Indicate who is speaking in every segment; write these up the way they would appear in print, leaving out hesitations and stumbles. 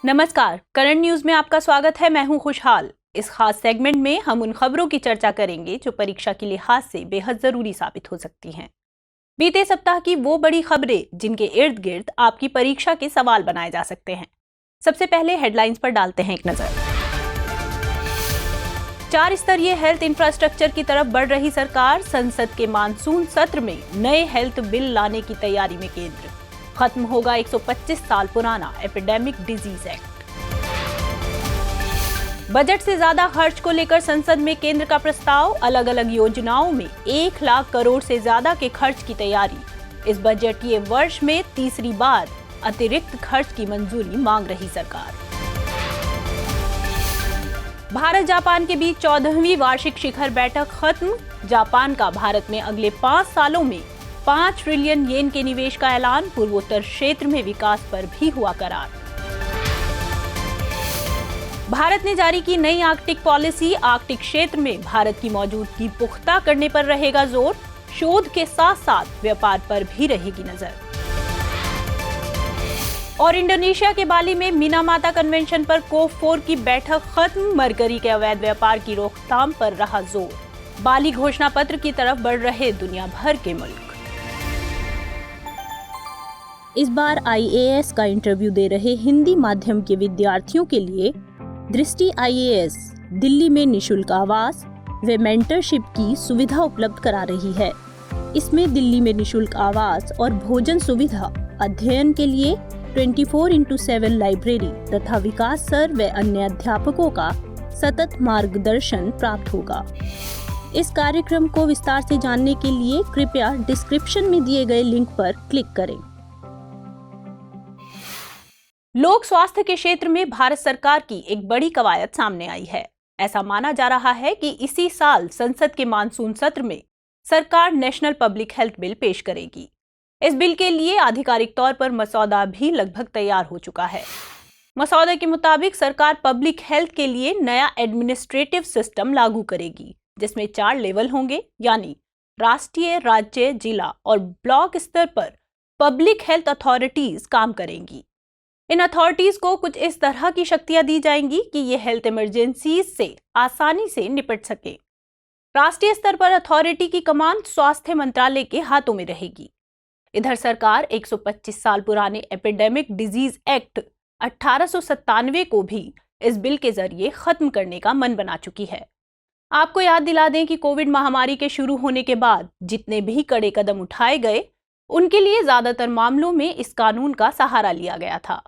Speaker 1: नमस्कार, current news में आपका स्वागत है। मैं हूं खुशहाल। इस खास सेगमेंट में हम उन खबरों की चर्चा करेंगे जो परीक्षा के लिहाज से बेहद जरूरी साबित हो सकती हैं। बीते सप्ताह की वो बड़ी खबरें जिनके इर्द गिर्द आपकी परीक्षा के सवाल बनाए जा सकते हैं। सबसे पहले हेडलाइंस पर डालते हैं एक नजर। 4 स्तरीय हेल्थ इंफ्रास्ट्रक्चर की तरफ बढ़ रही सरकार। संसद के मानसून सत्र में नए हेल्थ बिल लाने की तैयारी में केंद्र। खत्म होगा 125 साल पुराना एपिडेमिक डिजीज एक्ट। बजट से ज्यादा खर्च को लेकर संसद में केंद्र का प्रस्ताव। अलग अलग योजनाओं में 1 लाख करोड़ से ज्यादा के खर्च की तैयारी। इस बजटीय वर्ष में तीसरी बार अतिरिक्त खर्च की मंजूरी मांग रही सरकार। भारत जापान के बीच 14वीं वार्षिक शिखर बैठक खत्म। जापान का भारत में अगले 5 सालों में 5 ट्रिलियन येन के निवेश का ऐलान। पूर्वोत्तर क्षेत्र में विकास पर भी हुआ करार। भारत ने जारी की नई आर्कटिक पॉलिसी। आर्कटिक क्षेत्र में भारत की मौजूदगी पुख्ता करने पर रहेगा जोर। शोध के साथ साथ व्यापार पर भी रहेगी नजर। और इंडोनेशिया के बाली में मिनामाता कन्वेंशन पर COP4 की बैठक खत्म। मरकरी के अवैध व्यापार की रोकथाम पर रहा जोर। बाली घोषणा पत्र की तरफ बढ़ रहे दुनिया भर के मुल्क। इस बार IAS का इंटरव्यू दे रहे हिंदी माध्यम के विद्यार्थियों के लिए दृष्टि IAS दिल्ली में निशुल्क आवास व मेंटरशिप की सुविधा उपलब्ध करा रही है। इसमें दिल्ली में निशुल्क आवास और भोजन सुविधा, अध्ययन के लिए 24x7 लाइब्रेरी तथा विकास सर व अन्य अध्यापकों का सतत मार्गदर्शन प्राप्त होगा। इस कार्यक्रम को विस्तार से जानने के लिए कृपया डिस्क्रिप्शन में दिए गए लिंक पर क्लिक करें। लोक स्वास्थ्य के क्षेत्र में भारत सरकार की एक बड़ी कवायद सामने आई है। ऐसा माना जा रहा है कि इसी साल संसद के मानसून सत्र में सरकार नेशनल पब्लिक हेल्थ बिल पेश करेगी। इस बिल के लिए आधिकारिक तौर पर मसौदा भी लगभग तैयार हो चुका है। मसौदे के मुताबिक सरकार पब्लिक हेल्थ के लिए नया एडमिनिस्ट्रेटिव सिस्टम लागू करेगी, जिसमें 4 लेवल होंगे, यानी राष्ट्रीय, राज्य, जिला और ब्लॉक स्तर पर पब्लिक हेल्थ अथॉरिटीज काम करेंगी। इन अथॉरिटीज को कुछ इस तरह की शक्तियां दी जाएंगी कि ये हेल्थ इमरजेंसीज से आसानी से निपट सके। राष्ट्रीय स्तर पर अथॉरिटी की कमान स्वास्थ्य मंत्रालय के हाथों में रहेगी। इधर सरकार 125 साल पुराने एपिडेमिक डिजीज एक्ट 1897 को भी इस बिल के जरिए खत्म करने का मन बना चुकी है। आपको याद दिला दें कि कोविड महामारी के शुरू होने के बाद जितने भी कड़े कदम उठाए गए, उनके लिए ज्यादातर मामलों में इस कानून का सहारा लिया गया था।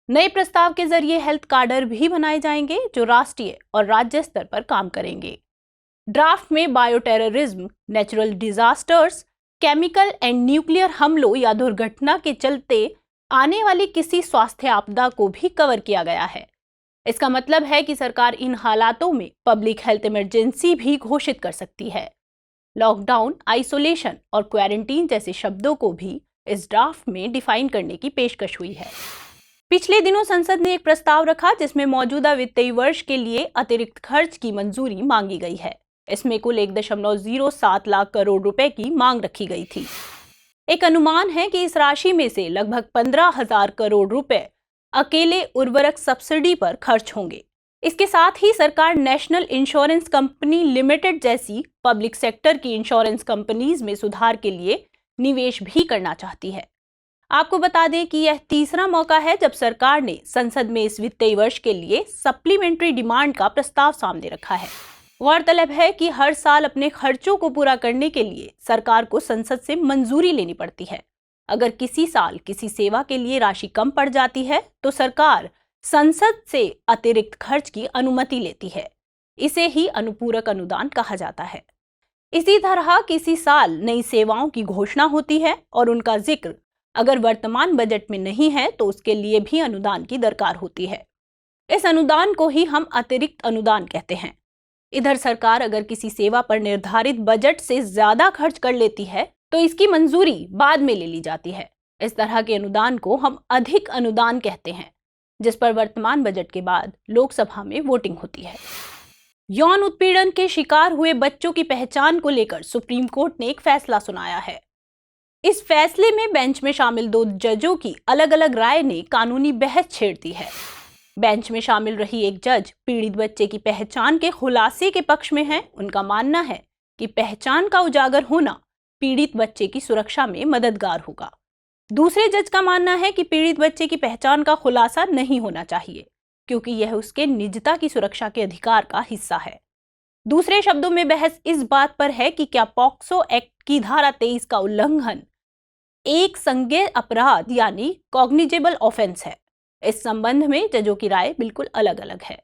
Speaker 1: नए प्रस्ताव के जरिए हेल्थ कार्डर भी बनाए जाएंगे जो राष्ट्रीय और राज्य स्तर पर काम करेंगे। ड्राफ्ट में bioterrorism, natural disasters, chemical and nuclear हमलों या दुर्घटना के चलते आने वाली किसी स्वास्थ्य आपदा को भी कवर किया गया है। इसका मतलब है कि सरकार इन हालातों में पब्लिक हेल्थ इमरजेंसी भी घोषित कर सकती है। लॉकडाउन, आइसोलेशन और क्वारंटीन जैसे शब्दों को भी इस ड्राफ्ट में डिफाइन करने की पेशकश हुई है। पिछले दिनों संसद ने एक प्रस्ताव रखा जिसमें मौजूदा वित्तीय वर्ष के लिए अतिरिक्त खर्च की मंजूरी मांगी गई है। इसमें कुल 1.07 लाख करोड़ रुपए की मांग रखी गई थी। एक अनुमान है कि इस राशि में से लगभग 15,000 करोड़ रुपए अकेले उर्वरक सब्सिडी पर खर्च होंगे। इसके साथ ही सरकार नेशनल इंश्योरेंस कंपनी लिमिटेड जैसी पब्लिक सेक्टर की इंश्योरेंस कंपनीज में सुधार के लिए निवेश भी करना चाहती है। आपको बता दें कि यह तीसरा मौका है जब सरकार ने संसद में इस वित्तीय वर्ष के लिए सप्लीमेंट्री डिमांड का प्रस्ताव सामने रखा है। गौरतलब है कि हर साल अपने खर्चों को पूरा करने के लिए सरकार को संसद से मंजूरी लेनी पड़ती है। अगर किसी साल किसी सेवा के लिए राशि कम पड़ जाती है तो सरकार संसद से अतिरिक्त खर्च की अनुमति लेती है। इसे ही अनुपूरक अनुदान कहा जाता है। इसी तरह किसी साल नई सेवाओं की घोषणा होती है और उनका जिक्र अगर वर्तमान बजट में नहीं है तो उसके लिए भी अनुदान की दरकार होती है। इस अनुदान को ही हम अतिरिक्त अनुदान कहते हैं। इधर सरकार अगर किसी सेवा पर निर्धारित बजट से ज्यादा खर्च कर लेती है तो इसकी मंजूरी बाद में ले ली जाती है। इस तरह के अनुदान को हम अधिक अनुदान कहते हैं, जिस पर वर्तमान बजट के बाद लोकसभा में वोटिंग होती है। यौन उत्पीड़न के शिकार हुए बच्चों की पहचान को लेकर सुप्रीम कोर्ट ने एक फैसला सुनाया है। इस फैसले में बेंच में शामिल 2 जजों की अलग अलग राय ने कानूनी बहस छेड़ दी है। बेंच में शामिल रही एक जज पीड़ित बच्चे की पहचान के खुलासे के पक्ष में है। उनका मानना है कि पहचान का उजागर होना पीड़ित बच्चे की सुरक्षा में मददगार होगा। दूसरे जज का मानना है कि पीड़ित बच्चे की पहचान का खुलासा नहीं होना चाहिए, क्योंकि यह उसके निजता की सुरक्षा के अधिकार का हिस्सा है। दूसरे शब्दों में बहस इस बात पर है कि क्या पॉक्सो एक्ट की धारा 23 का उल्लंघन एक संज्ञेय अपराध यानी कॉग्निजेबल ऑफेंस है। इस संबंध में जजों की राय बिल्कुल अलग अलग है।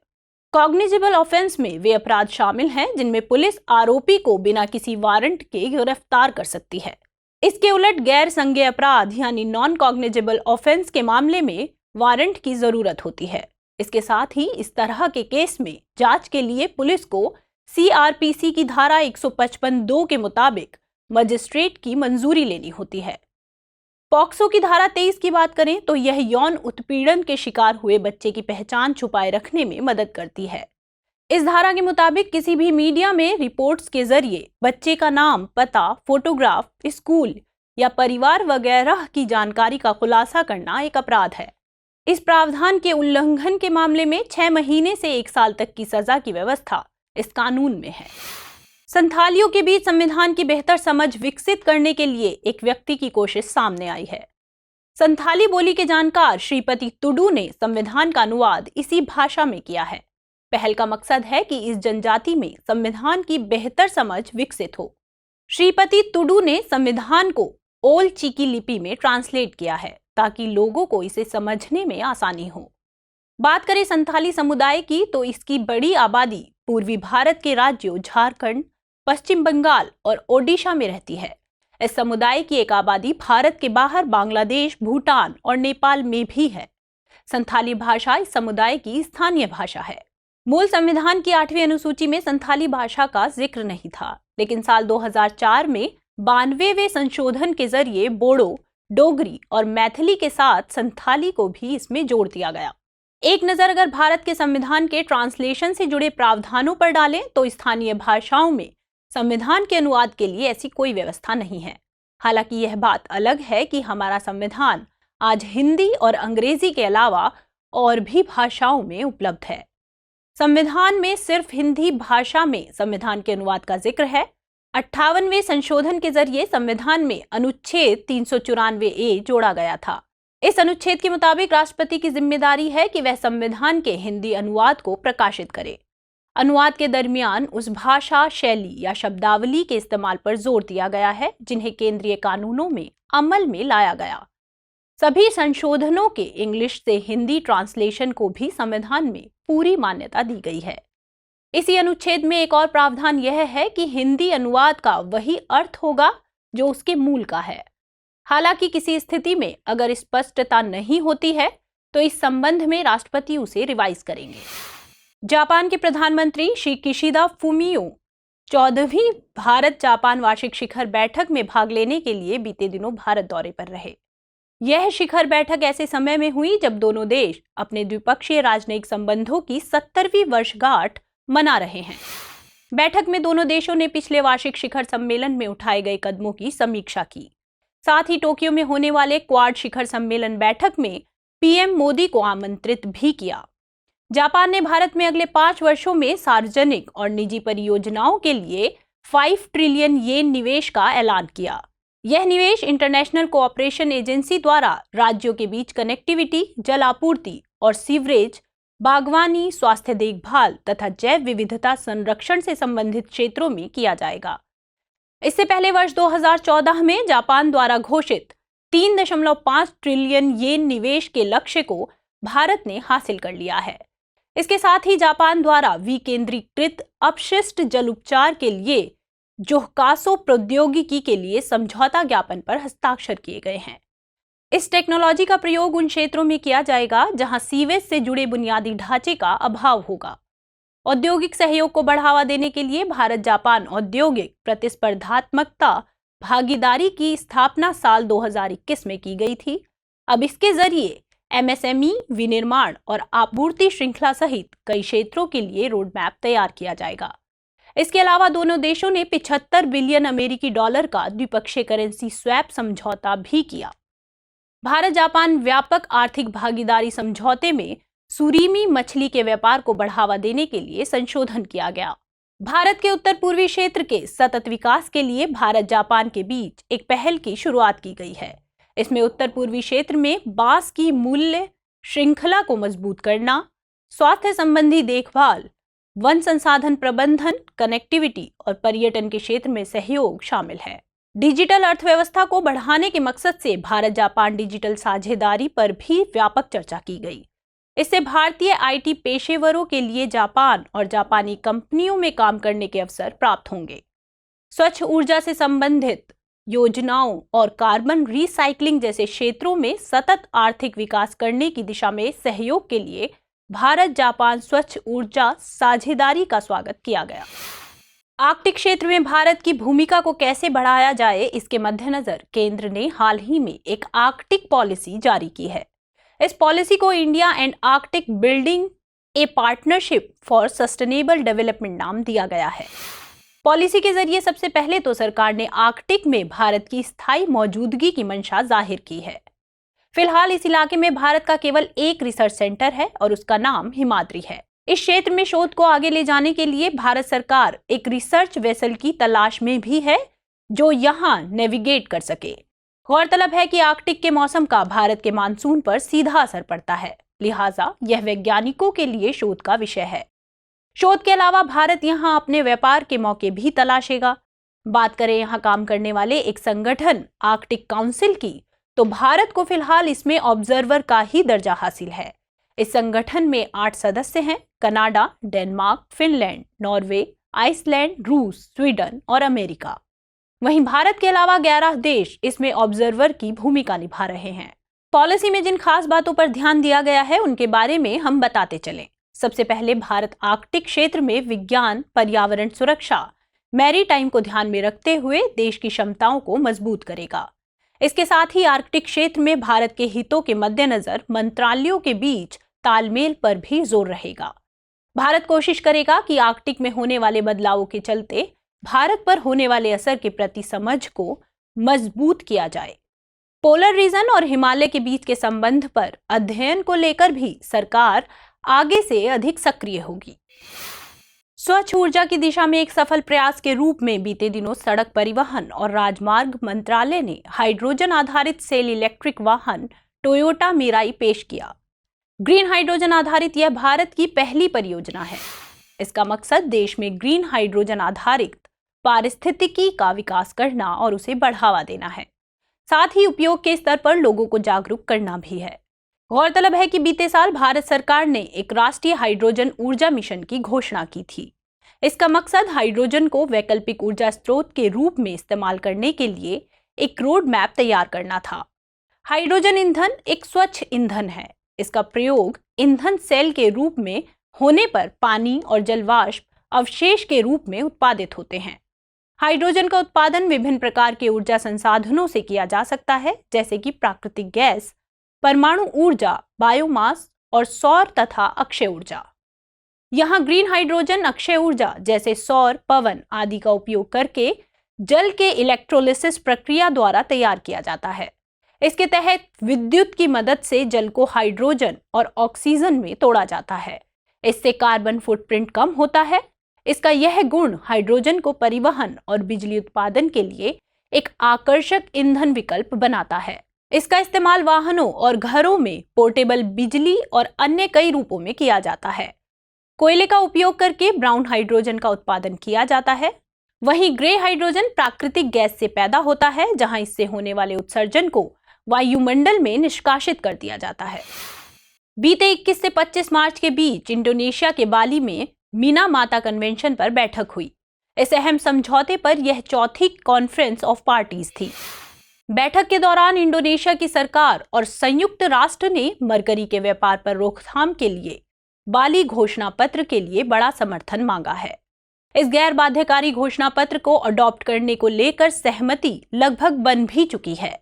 Speaker 1: कॉग्निजेबल ऑफेंस में वे अपराध शामिल हैं जिनमें पुलिस आरोपी को बिना किसी वारंट के गिरफ्तार कर सकती है। इसके उलट गैर संज्ञेय अपराध यानी नॉन कॉग्निजेबल ऑफेंस के मामले में वारंट की जरूरत होती है। इसके साथ ही इस तरह के केस में जांच के लिए पुलिस को CRPC की धारा 155(2) के मुताबिक मजिस्ट्रेट की मंजूरी लेनी होती है। पॉक्सो की धारा 23 की बात करें तो यह यौन उत्पीड़न के शिकार हुए बच्चे की पहचान छुपाए रखने में मदद करती है। इस धारा के मुताबिक किसी भी मीडिया में रिपोर्ट्स के जरिए बच्चे का नाम, पता, फोटोग्राफ, स्कूल या परिवार वगैरह की जानकारी का खुलासा करना एक अपराध है। इस प्रावधान के उल्लंघन के मामले में 6 महीने से 1 साल तक की सजा की व्यवस्था इस कानून में है। संथालियों के बीच संविधान की बेहतर समझ विकसित करने के लिए एक व्यक्ति की कोशिश सामने आई है। संथाली बोली के जानकार श्रीपति तुडू ने संविधान का अनुवाद इसी भाषा में किया है। पहल का मकसद है कि इस जनजाति में संविधान की बेहतर समझ विकसित हो। श्रीपति तुडू ने संविधान को ओल चिकी लिपि में ट्रांसलेट किया है ताकि लोगों को इसे समझने में आसानी हो। बात करें संथाली समुदाय की तो इसकी बड़ी आबादी पूर्वी भारत के राज्यों झारखंड, पश्चिम बंगाल और ओडिशा में रहती है। इस समुदाय की एक आबादी भारत के बाहर बांग्लादेश, भूटान और नेपाल में भी है। संथाली भाषा इस समुदाय की स्थानीय भाषा है। मूल संविधान की 8वीं अनुसूची में संथाली भाषा का जिक्र नहीं था, लेकिन साल 2004 में 92वें संशोधन के जरिए बोडो, डोगरी और मैथिली के साथ संथाली को भी इसमें जोड़ दिया गया। एक नजर अगर भारत के संविधान के ट्रांसलेशन से जुड़े प्रावधानों पर डालें तो स्थानीय भाषाओं में संविधान के अनुवाद के लिए ऐसी कोई व्यवस्था नहीं है। हालांकि यह बात अलग है कि हमारा संविधान आज हिंदी और अंग्रेजी के अलावा और भी भाषाओं में उपलब्ध है। संविधान में सिर्फ हिंदी भाषा में संविधान के अनुवाद का जिक्र है। 58वें संशोधन के जरिए संविधान में अनुच्छेद 394A जोड़ा गया था। इस अनुच्छेद के मुताबिक राष्ट्रपति की जिम्मेदारी है कि वह संविधान के हिंदी अनुवाद को प्रकाशित करे। अनुवाद के दरमियान उस भाषा, शैली या शब्दावली के इस्तेमाल पर जोर दिया गया है जिन्हें केंद्रीय कानूनों में अमल में लाया गया। सभी संशोधनों के इंग्लिश से हिंदी ट्रांसलेशन को भी संविधान में पूरी मान्यता दी गई है। इसी अनुच्छेद में एक और प्रावधान यह है कि हिंदी अनुवाद का वही अर्थ होगा जो उसके मूल का है। हालांकि किसी स्थिति में अगर स्पष्टता नहीं होती है तो इस संबंध में राष्ट्रपति उसे रिवाइज करेंगे। जापान के प्रधानमंत्री श्री किशिदा फुमियो 14वीं भारत जापान वार्षिक शिखर बैठक में भाग लेने के लिए बीते दिनों भारत दौरे पर रहे। यह शिखर बैठक ऐसे समय में हुई जब दोनों देश अपने द्विपक्षीय राजनयिक संबंधों की 70वीं वर्षगांठ मना रहे हैं। बैठक में दोनों देशों ने पिछले वार्षिक शिखर सम्मेलन में उठाए गए कदमों की समीक्षा की। साथ ही टोक्यो में होने वाले क्वाड शिखर सम्मेलन बैठक में पीएम मोदी को आमंत्रित भी किया। जापान ने भारत में अगले 5 वर्षों में सार्वजनिक और निजी परियोजनाओं के लिए 5 ट्रिलियन येन निवेश का ऐलान किया। यह निवेश इंटरनेशनल कोऑपरेशन एजेंसी द्वारा राज्यों के बीच कनेक्टिविटी, जल आपूर्ति और सीवरेज, बागवानी, स्वास्थ्य देखभाल तथा जैव विविधता संरक्षण से संबंधित क्षेत्रों में किया जाएगा। इससे पहले वर्ष 2014 में जापान द्वारा घोषित 3.5 ट्रिलियन येन निवेश के लक्ष्य को भारत ने हासिल कर लिया है। इसके साथ ही जापान द्वारा विकेंद्रीकृत अपशिष्ट जल उपचार के लिए जोहकासो प्रौद्योगिकी के लिए समझौता ज्ञापन पर हस्ताक्षर किए गए हैं। इस टेक्नोलॉजी का प्रयोग उन क्षेत्रों में किया जाएगा जहां सीवेज से जुड़े बुनियादी ढांचे का अभाव होगा। औद्योगिक सहयोग को बढ़ावा देने के लिए भारत जापान औद्योगिक प्रतिस्पर्धात्मकता भागीदारी की स्थापना साल 2021 में की गई थी। अब इसके जरिए MSME, विनिर्माण और आपूर्ति श्रृंखला सहित कई क्षेत्रों के लिए रोड मैप तैयार किया जाएगा। इसके अलावा दोनों देशों ने 75 बिलियन अमेरिकी डॉलर का द्विपक्षीय करेंसी स्वैप समझौता भी किया। भारत जापान व्यापक आर्थिक भागीदारी समझौते में सुरीमी मछली के व्यापार को बढ़ावा देने के लिए संशोधन किया गया। भारत के उत्तर पूर्वी क्षेत्र के सतत विकास के लिए भारत जापान के बीच एक पहल की शुरुआत की गई है। इसमें उत्तर पूर्वी क्षेत्र में बांस की मूल्य श्रृंखला को मजबूत करना, स्वास्थ्य संबंधी देखभाल, वन संसाधन प्रबंधन, कनेक्टिविटी और पर्यटन के क्षेत्र में सहयोग शामिल है। डिजिटल अर्थव्यवस्था को बढ़ाने के मकसद से भारत जापान डिजिटल साझेदारी पर भी व्यापक चर्चा की गई। इससे भारतीय आईटी पेशेवरों के लिए जापान और जापानी कंपनियों में काम करने के अवसर प्राप्त होंगे। स्वच्छ ऊर्जा से संबंधित योजनाओं और कार्बन रिसाइकलिंग जैसे क्षेत्रों में सतत आर्थिक विकास करने की दिशा में सहयोग के लिए भारत जापान स्वच्छ ऊर्जा साझेदारी का स्वागत किया गया। आर्कटिक क्षेत्र में भारत की भूमिका को कैसे बढ़ाया जाए, इसके मद्देनजर केंद्र ने हाल ही में एक आर्कटिक पॉलिसी जारी की है। इस पॉलिसी को India and Arctic building A partnership for sustainable development नाम दिया गया है। पॉलिसी के जरिए सबसे पहले तो सरकार ने आर्कटिक में भारत की स्थायी मौजूदगी की मंशा जाहिर की है। फिलहाल इस इलाके में भारत का केवल एक रिसर्च सेंटर है और उसका नाम हिमाद्री है। इस क्षेत्र में शोध को आगे ले जाने के लिए भारत सरकार एक रिसर्च वेसल की तलाश में भी है जो यहां नेविगेट कर सके। गौरतलब है कि आर्कटिक के मौसम का भारत के मानसून पर सीधा असर पड़ता है, लिहाजा यह वैज्ञानिकों के लिए शोध का विषय है। शोध के अलावा भारत यहां अपने व्यापार के मौके भी तलाशेगा। बात करें यहां काम करने वाले एक संगठन आर्कटिक काउंसिल की, तो भारत को फिलहाल इसमें ऑब्जर्वर का ही दर्जा हासिल है। इस संगठन में 8 सदस्य हैं: Canada, Denmark, Finland, Norway, Iceland, रूस, स्वीडन और अमेरिका। वहीं भारत के अलावा 11 देश इसमें ऑब्जर्वर की भूमिका निभा रहे हैं। पॉलिसी में जिन खास बातों पर ध्यान दिया गया है उनके बारे में हम बताते चलें। सबसे पहले भारत आर्कटिक क्षेत्र में विज्ञान, पर्यावरण सुरक्षा, मैरीटाइम को ध्यान में रखते हुए देश की क्षमताओं को मजबूत करेगा। इसके साथ ही आर्कटिक क्षेत्र में भारत के हितों के मद्देनजर मंत्रालयों के बीच तालमेल पर भी जोर रहेगा। भारत कोशिश करेगा कि आर्कटिक में होने वाले बदलावों के चलते भारत पर होने वाले असर के प्रति समझ को मजबूत किया जाए। पोलर रीजन और हिमालय के बीच के संबंध पर अध्ययन को लेकर भी सरकार आगे से अधिक सक्रिय होगी। स्वच्छ ऊर्जा की दिशा में एक सफल प्रयास के रूप में बीते दिनों सड़क परिवहन और राजमार्ग मंत्रालय ने हाइड्रोजन आधारित सेल इलेक्ट्रिक वाहन टोयोटा मिराई पेश किया। ग्रीन हाइड्रोजन आधारित यह भारत की पहली परियोजना है। इसका मकसद देश में ग्रीन हाइड्रोजन आधारित पारिस्थितिकी का विकास करना और उसे बढ़ावा देना है। साथ ही उपयोग के स्तर पर लोगों को जागरूक करना भी है। गौरतलब है कि बीते साल भारत सरकार ने एक राष्ट्रीय हाइड्रोजन ऊर्जा मिशन की घोषणा की थी। इसका मकसद हाइड्रोजन को वैकल्पिक ऊर्जा स्रोत के रूप में इस्तेमाल करने के लिए एक रोड मैप तैयार करना था। हाइड्रोजन ईंधन एक स्वच्छ ईंधन है। इसका प्रयोग ईंधन सेल के रूप में होने पर पानी और जलवाष्प अवशेष के रूप में उत्पादित होते हैं। हाइड्रोजन का उत्पादन विभिन्न प्रकार के ऊर्जा संसाधनों से किया जा सकता है, जैसे कि प्राकृतिक गैस, परमाणु ऊर्जा, बायोमास और सौर तथा अक्षय ऊर्जा। यहाँ ग्रीन हाइड्रोजन अक्षय ऊर्जा जैसे सौर, पवन आदि का उपयोग करके जल के इलेक्ट्रोलिसिस प्रक्रिया द्वारा तैयार किया जाता है। इसके तहत विद्युत की मदद से जल को हाइड्रोजन और ऑक्सीजन में तोड़ा जाता है। इससे कार्बन फुटप्रिंट कम होता है। इसका यह गुण हाइड्रोजन को परिवहन और बिजली उत्पादन के लिए एक आकर्षक ईंधन विकल्प बनाता है। इसका इस्तेमाल वाहनों और घरों में पोर्टेबल बिजली और अन्य कई रूपों में किया जाता है। कोयले का उपयोग करके ब्राउन हाइड्रोजन का उत्पादन किया जाता है। वहीं ग्रे हाइड्रोजन प्राकृतिक गैस से पैदा होता है, जहां इससे होने वाले उत्सर्जन को वायुमंडल में निष्कासित कर दिया जाता है। बीते 21 से 25 मार्च के बीच इंडोनेशिया के बाली में मीना माता कन्वेंशन पर बैठक हुई। इस अहम समझौते पर यह चौथी कॉन्फ्रेंस ऑफ पार्टीज थी। बैठक के दौरान इंडोनेशिया की सरकार और संयुक्त राष्ट्र ने मरकरी के व्यापार पर रोकथाम के लिए बाली घोषणा पत्र के लिए बड़ा समर्थन मांगा है। इस गैर बाध्यकारी घोषणा पत्र को अडॉप्ट करने को लेकर सहमति लगभग बन भी चुकी है।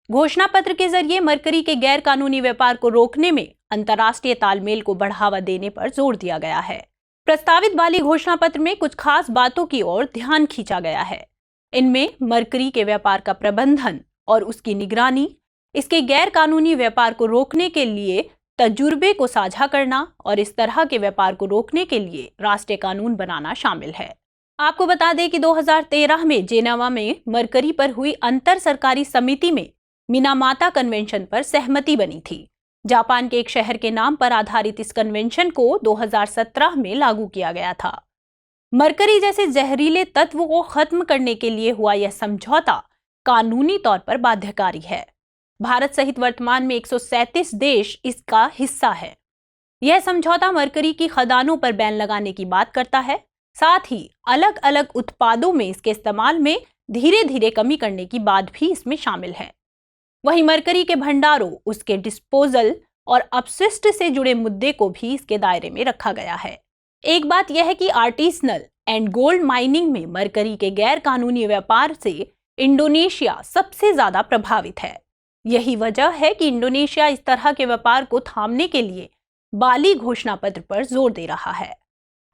Speaker 1: घोषणा पत्र के जरिए मरकरी के गैर कानूनी व्यापार को रोकने में अंतर्राष्ट्रीय तालमेल को बढ़ावा देने पर जोर दिया गया है। प्रस्तावित बाली घोषणा पत्र में कुछ खास बातों की ओर ध्यान खींचा गया है। इनमें मरकरी के व्यापार का प्रबंधन और उसकी निगरानी, इसके गैर कानूनी व्यापार को रोकने के लिए तजुर्बे को साझा करना और इस तरह के व्यापार को रोकने के लिए राष्ट्रीय कानून बनाना शामिल है। आपको बता दें कि 2013 में जेनेवा में मरकरी पर हुई अंतर सरकारी समिति में मिनामाता कन्वेंशन पर सहमति बनी थी। जापान के एक शहर के नाम पर आधारित इस कन्वेंशन को 2017 में लागू किया गया था। मरकरी जैसे जहरीले तत्व को खत्म करने के लिए हुआ यह समझौता कानूनी तौर पर बाध्यकारी है। भारत सहित वर्तमान में 137 देश इसका हिस्सा है। यह समझौता मरकरी की खदानों पर बैन लगाने की बात करता है, साथ ही अलग अलग उत्पादों में इसके इस्तेमाल में धीरे धीरे कमी करने की बात भी इसमें शामिल है। वहीं मरकरी के भंडारों, उसके डिस्पोजल और अपशिष्ट से जुड़े मुद्दे को भी इसके दायरे में रखा गया है। एक बात यह है कि आर्टिसनल एंड गोल्ड माइनिंग में मरकरी के गैर कानूनी व्यापार से इंडोनेशिया सबसे ज्यादा प्रभावित है। यही वजह है कि इंडोनेशिया इस तरह के व्यापार को थामने के लिए बाली घोषणा पत्र पर जोर दे रहा है।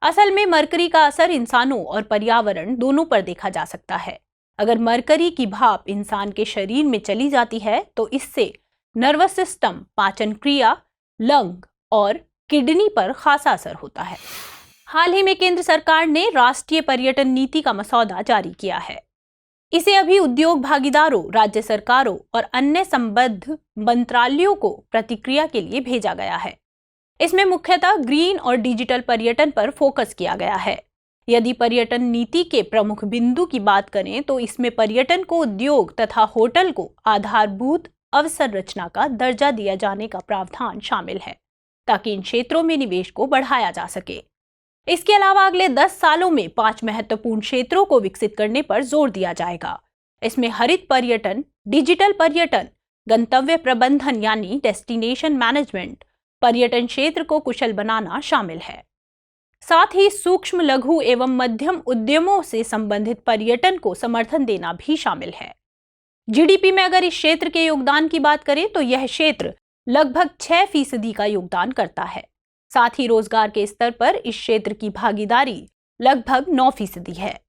Speaker 1: असल में मरकरी का असर इंसानों और पर्यावरण दोनों पर देखा जा सकता है। अगर मरकरी की भाप इंसान के शरीर में चली जाती है तो इससे नर्वस सिस्टम, पाचन क्रिया, लंग और किडनी पर खासा असर होता है। हाल ही में केंद्र सरकार ने राष्ट्रीय पर्यटन नीति का मसौदा जारी किया है। इसे अभी उद्योग भागीदारों, राज्य सरकारों और अन्य संबद्ध मंत्रालयों को प्रतिक्रिया के लिए भेजा गया है। इसमें मुख्यतः ग्रीन और डिजिटल पर्यटन पर फोकस किया गया है। यदि पर्यटन नीति के प्रमुख बिंदु की बात करें तो इसमें पर्यटन को उद्योग तथा होटल को आधारभूत अवसंरचना का दर्जा दिया जाने का प्रावधान शामिल है, ताकि इन क्षेत्रों में निवेश को बढ़ाया जा सके। इसके अलावा अगले 10 सालों में 5 महत्वपूर्ण क्षेत्रों को विकसित करने पर जोर दिया जाएगा। इसमें हरित पर्यटन, डिजिटल पर्यटन, गंतव्य प्रबंधन यानी डेस्टिनेशन मैनेजमेंट, पर्यटन क्षेत्र को कुशल बनाना शामिल है। साथ ही सूक्ष्म, लघु एवं मध्यम उद्यमों से संबंधित पर्यटन को समर्थन देना भी शामिल है। जीडीपी में अगर इस क्षेत्र के योगदान की बात करें तो यह क्षेत्र लगभग 6% का योगदान करता है। साथ ही रोजगार के स्तर पर इस क्षेत्र की भागीदारी लगभग 9% है।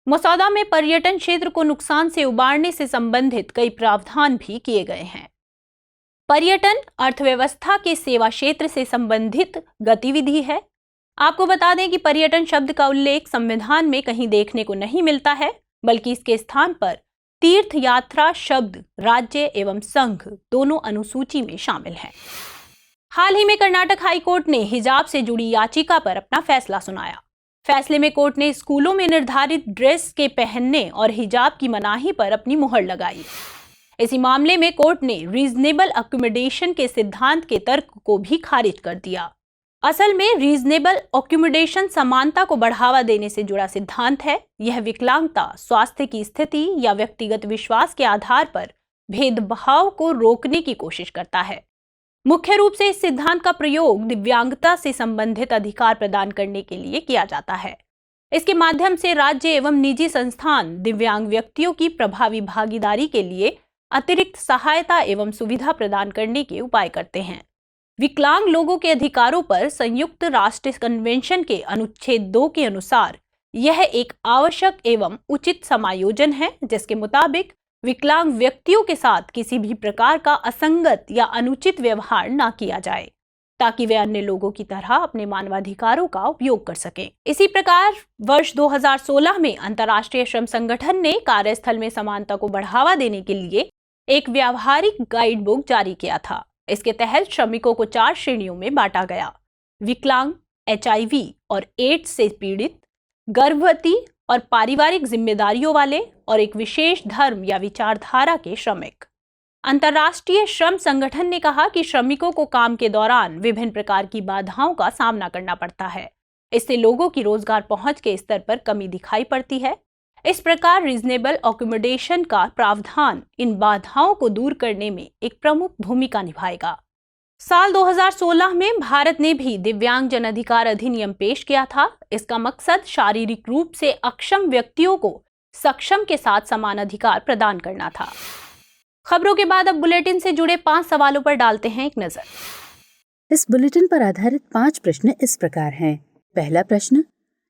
Speaker 1: मसौदा में पर्यटन क्षेत्र को नुकसान से उबारने से संबंधित कई प्रावधान भी किए गए हैं। पर्यटन अर्थव्यवस्था के सेवा क्षेत्र से संबंधित गतिविधि है। आपको बता दें कि पर्यटन शब्द का उल्लेख संविधान में कहीं देखने को नहीं मिलता है, बल्कि इसके स्थान पर तीर्थ यात्रा शब्द राज्य एवं संघ दोनों अनुसूची में शामिल है। हाल ही में कर्नाटक हाई कोर्ट ने हिजाब से जुड़ी याचिका पर अपना फैसला सुनाया। फैसले में कोर्ट ने स्कूलों में निर्धारित ड्रेस के पहनने और हिजाब की मनाही पर अपनी मुहर लगाई। इसी मामले में कोर्ट ने रीजनेबल अकोमोडेशन के सिद्धांत के तर्क को भी खारिज कर दिया। असल में रीजनेबल अकोमोडेशन समानता को बढ़ावा देने से जुड़ा सिद्धांत है। यह विकलांगता, स्वास्थ्य की स्थिति या व्यक्तिगत विश्वास के आधार पर भेदभाव को रोकने की कोशिश करता है। मुख्य रूप से इस सिद्धांत का प्रयोग दिव्यांगता से संबंधित अधिकार प्रदान करने के लिए किया जाता है। इसके माध्यम से राज्य एवं निजी संस्थान दिव्यांग व्यक्तियों की प्रभावी भागीदारी के लिए अतिरिक्त सहायता एवं सुविधा प्रदान करने के उपाय करते हैं। विकलांग लोगों के अधिकारों पर संयुक्त राष्ट्र कन्वेंशन के अनुच्छेद 2 के अनुसार यह एक आवश्यक एवं उचित समायोजन है, जिसके मुताबिक विकलांग व्यक्तियों के साथ किसी भी प्रकार का असंगत या अनुचित व्यवहार न किया जाए, ताकि वे अन्य लोगों की तरह अपने मानवाधिकारों का उपयोग कर सकें। इसी प्रकार वर्ष 2016 में अंतर्राष्ट्रीय श्रम संगठन ने कार्यस्थल में समानता को बढ़ावा देने के लिए एक व्यावहारिक गाइड बुक जारी किया था। इसके तहत श्रमिकों को 4 श्रेणियों में बांटा गया: विकलांग, HIV और एड्स से पीड़ित, गर्भवती और पारिवारिक जिम्मेदारियों वाले, और एक विशेष धर्म या विचारधारा के श्रमिक। अंतर्राष्ट्रीय श्रम संगठन ने कहा कि श्रमिकों को काम के दौरान विभिन्न प्रकार की बाधाओं का सामना करना पड़ता है। इससे लोगों की रोजगार पहुंच के स्तर पर कमी दिखाई पड़ती है। इस प्रकार रीजनेबल अकोमोडेशन का प्रावधान इन बाधाओं को दूर करने में एक प्रमुख भूमिका निभाएगा। साल 2016 में भारत ने भी दिव्यांग जन अधिकार अधिनियम पेश किया था। इसका मकसद शारीरिक रूप से अक्षम व्यक्तियों को सक्षम के साथ समान अधिकार प्रदान करना था। खबरों के बाद अब बुलेटिन से जुड़े 5 सवालों पर डालते हैं एक नजर।
Speaker 2: इस बुलेटिन पर आधारित 5 प्रश्न इस प्रकार हैं। पहला प्रश्न,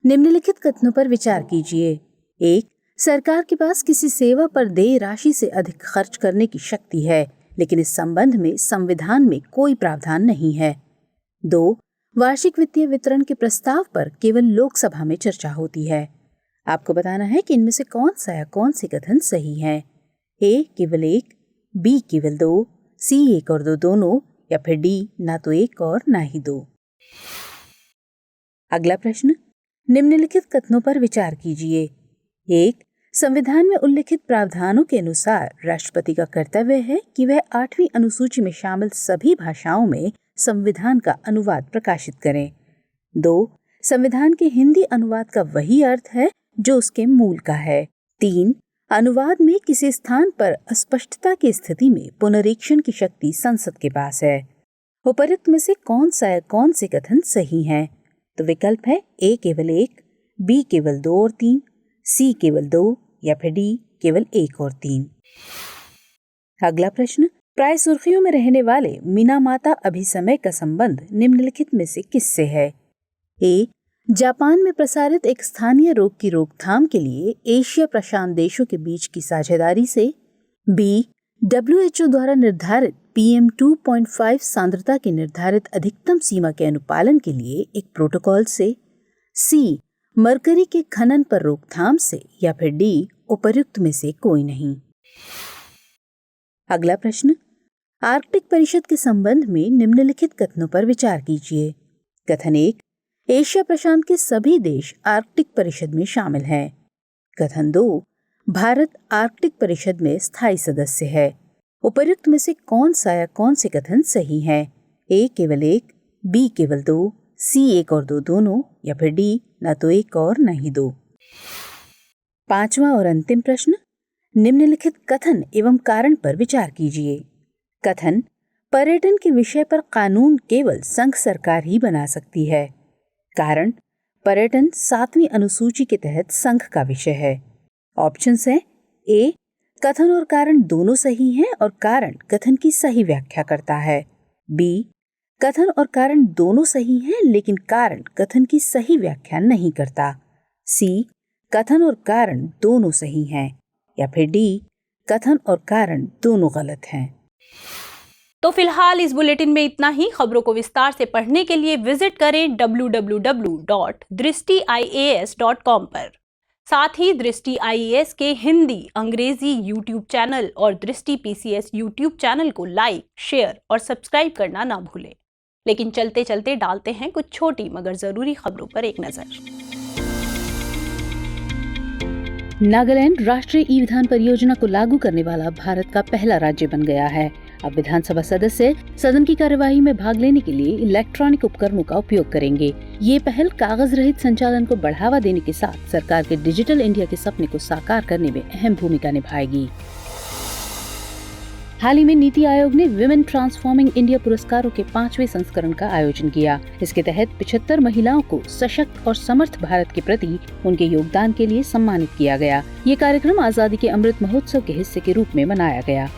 Speaker 2: निम्नलिखित कथनों पर विचार कीजिए। 1. सरकार के पास किसी सेवा पर देय राशि से अधिक खर्च करने की शक्ति है, लेकिन इस संबंध में संविधान में कोई प्रावधान नहीं है। 2. वार्षिक वित्तीय वितरण के प्रस्ताव पर केवल लोकसभा में चर्चा होती है। आपको बताना है कि इनमें से कौन सा या कौन से कथन सही है। ए केवल 1, बी केवल 2, सी 1 और 2 दोनों, या फिर डी ना तो 1 और ना ही 2। अगला प्रश्न, निम्नलिखित कथनों पर विचार कीजिए। 1. संविधान में उल्लिखित प्रावधानों के अनुसार राष्ट्रपति का कर्तव्य है कि वह 8वीं अनुसूची में शामिल सभी भाषाओं में संविधान का अनुवाद प्रकाशित करें। 2. संविधान के हिंदी अनुवाद का वही अर्थ है जो उसके मूल का है। 3. अनुवाद में किसी स्थान पर अस्पष्टता की स्थिति में पुनरीक्षण की शक्ति संसद के पास है। उपर्युक्त में से कौन सा या कौन से कथन सही हैं? तो विकल्प है ए केवल 1, बी केवल 2 और 3, सी केवल 2 या फिर डी केवल 1 और 3। अगला प्रश्न, प्राय सुर्खियों में रहने वाले मीनामाता अभिसमय का संबंध निम्नलिखित में से किससे है? ए. जापान में प्रसारित एक स्थानीय रोग की रोकथाम के लिए एशिया प्रशांत देशों के बीच की साझेदारी से। बी. WHO द्वारा निर्धारित PM 2.5 सांद्रता की निर्धारित अधिकतम सीमा के अनुपालन के लिए एक प्रोटोकॉल से। सी. मरकरी के खनन पर रोकथाम से, या फिर डी उपर्युक्त में से कोई नहीं। अगला प्रश्न, आर्कटिक परिषद के संबंध में निम्नलिखित कथनों पर विचार कीजिए। कथन 1, एशिया प्रशांत के सभी देश आर्कटिक परिषद में शामिल हैं। कथन 2, भारत आर्कटिक परिषद में स्थायी सदस्य है। उपर्युक्त में से कौन सा या कौन से कथन सही हैं? ए केवल 1, बी केवल 2, सी 1 और 2 दोनों, या फिर डी ना तो 1 और ना ही 2। पांचवा और अंतिम प्रश्न, निम्नलिखित कथन एवं कारण पर विचार कीजिए। कथन, पर्यटन के विषय पर कानून केवल संघ सरकार ही बना सकती है। कारण, पर्यटन 7वीं अनुसूची के तहत संघ का विषय है। ऑप्शंस हैं ए. कथन और कारण दोनों सही हैं और कारण कथन की सही व्याख्या करता है। बी. कथन और कारण दोनों सही हैं लेकिन कारण कथन की सही व्याख्या नहीं करता। सी. कथन और कारण दोनों सही हैं, या फिर डी. कथन और कारण दोनों गलत हैं।
Speaker 1: तो फिलहाल इस बुलेटिन में इतना ही। खबरों को विस्तार से पढ़ने के लिए विजिट करें www.drishtiias.com पर। साथ ही दृष्टि IAS के हिंदी, अंग्रेजी YouTube चैनल और दृष्टि PCS YouTube चैनल को लाइक, शेयर और सब्सक्राइब करना ना भूलें। लेकिन चलते चलते डालते हैं कुछ छोटी मगर जरूरी खबरों पर एक नजर।
Speaker 2: नागालैंड राष्ट्रीय ई-विधान परियोजना को लागू करने वाला भारत का पहला राज्य बन गया है। अब विधानसभा सदस्य सदन की कार्यवाही में भाग लेने के लिए इलेक्ट्रॉनिक उपकरणों का उपयोग करेंगे। ये पहल कागज रहित संचालन को बढ़ावा देने के साथ सरकार के डिजिटल इंडिया के सपने को साकार करने में अहम भूमिका निभाएगी। हाल ही में नीति आयोग ने विमेन ट्रांसफॉर्मिंग इंडिया पुरस्कारों के 5वें संस्करण का आयोजन किया। इसके तहत 75 महिलाओं को सशक्त और समर्थ भारत के प्रति उनके योगदान के लिए सम्मानित किया गया। ये कार्यक्रम आजादी के अमृत महोत्सव के हिस्से के रूप में मनाया गया।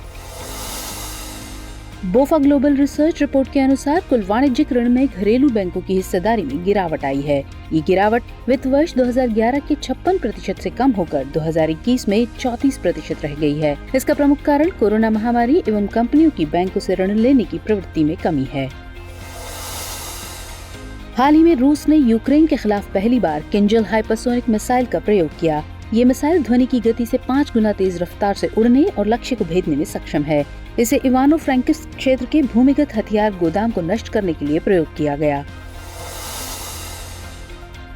Speaker 2: बोफा ग्लोबल रिसर्च रिपोर्ट के अनुसार कुल वाणिज्यिक ऋण में घरेलू बैंकों की हिस्सेदारी में गिरावट आई है। ये गिरावट वित्त वर्ष 2011 के 56% से कम होकर 2021 में 34% रह गई है। इसका प्रमुख कारण कोरोना महामारी एवं कंपनियों की बैंकों से ऋण लेने की प्रवृत्ति में कमी है। हाल ही में रूस ने यूक्रेन के खिलाफ पहली बार किंजल हाइपरसोनिक मिसाइल का प्रयोग किया। ये मिसाइल ध्वनि की गति से 5 गुना तेज रफ्तार से उड़ने और लक्ष्य को भेदने में सक्षम है। इसे इवानो फ्रैंकिव्स्क क्षेत्र के भूमिगत हथियार गोदाम को नष्ट करने के लिए प्रयोग किया गया।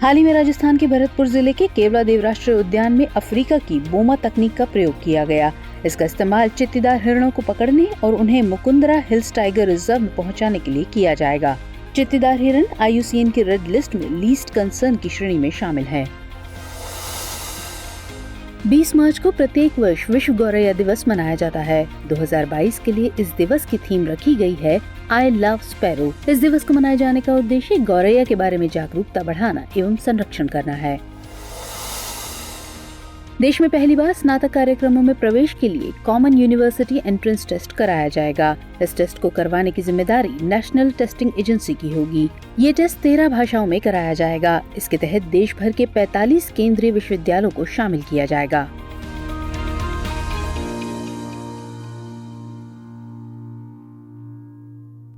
Speaker 2: हाल ही में राजस्थान के भरतपुर जिले के केवलादेव राष्ट्रीय उद्यान में अफ्रीका की बोमा तकनीक का प्रयोग किया गया। इसका इस्तेमाल चित्तीदार हिरणों को पकड़ने और उन्हें मुकुंदरा हिल्स टाइगर रिजर्व में पहुंचाने के लिए किया जाएगा। चित्तीदार हिरण IUCN की रेड लिस्ट में लीस्ट कंसर्न की श्रेणी में शामिल है। 20 मार्च को प्रत्येक वर्ष विश्व गौरैया दिवस मनाया जाता है। 2022 के लिए इस दिवस की थीम रखी गई है आई लव स्पैरो। इस दिवस को मनाए जाने का उद्देश्य गौरैया के बारे में जागरूकता बढ़ाना एवं संरक्षण करना है। देश में पहली बार स्नातक कार्यक्रमों में प्रवेश के लिए कॉमन यूनिवर्सिटी एंट्रेंस टेस्ट कराया जाएगा। इस टेस्ट को करवाने की जिम्मेदारी नेशनल टेस्टिंग एजेंसी की होगी। ये टेस्ट 13 भाषाओं में कराया जाएगा। इसके तहत देश भर के 45 केंद्रीय विश्वविद्यालयों को शामिल किया जाएगा।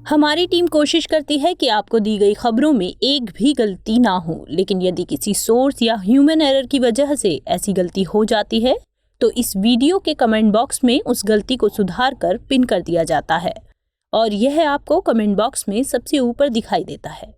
Speaker 1: हमारी टीम कोशिश करती है कि आपको दी गई खबरों में एक भी गलती ना हो, लेकिन यदि किसी सोर्स या ह्यूमन एरर की वजह से ऐसी गलती हो जाती है तो इस वीडियो के कमेंट बॉक्स में उस गलती को सुधार कर पिन कर दिया जाता है और यह आपको कमेंट बॉक्स में सबसे ऊपर दिखाई देता है।